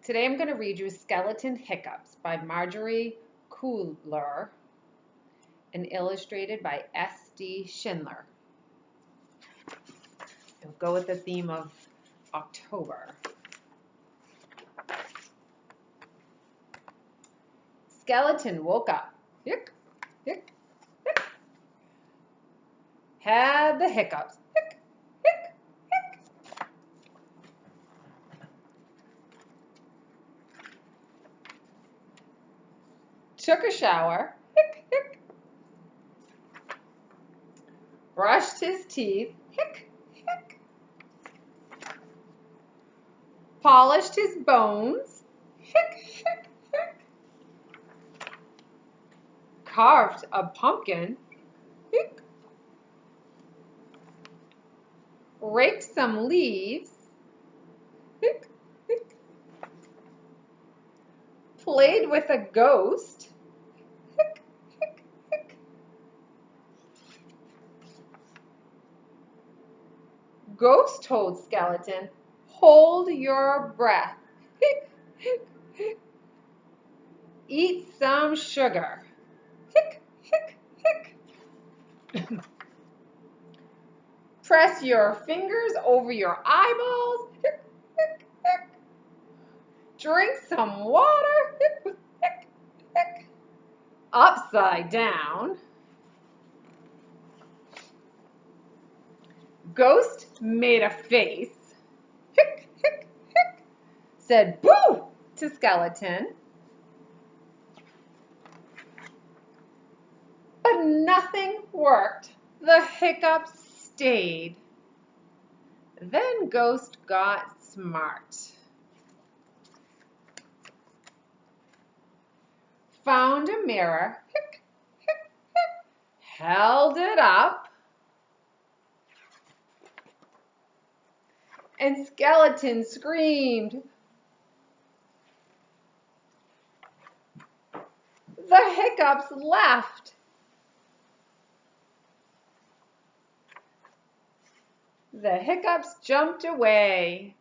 Today I'm going to read you Skeleton Hiccups by Margery Cuyler and illustrated by S.D. Schindler. It'll go with the theme of October. Skeleton woke up. Hic, hic, hic. Had the hiccups. Hic, hic, hic. Took a shower. Hic, hic. Brushed his teeth. Hic, hic. Polished his bones. Hic, hic, hic. Carved a pumpkin. Hic. Raked some leaves. Hic, hic. Played with a ghost. Hic, hic, hic. Ghost told Skeleton, "Hold your breath. Hic, hic, hic. Eat some sugar. Hic, hic, hic. Press your fingers over your eyeballs. Hic, hic, hic. Drink some water. Hic, hic, hic. Upside down. Ghost made a face. Hic, hic, hic. Said boo to Skeleton. But nothing worked. The hiccups stayed. Then Ghost got smart. Found a mirror, hic, hic, hic, held it up, and Skeleton screamed. The hiccups left. The hiccups jumped away.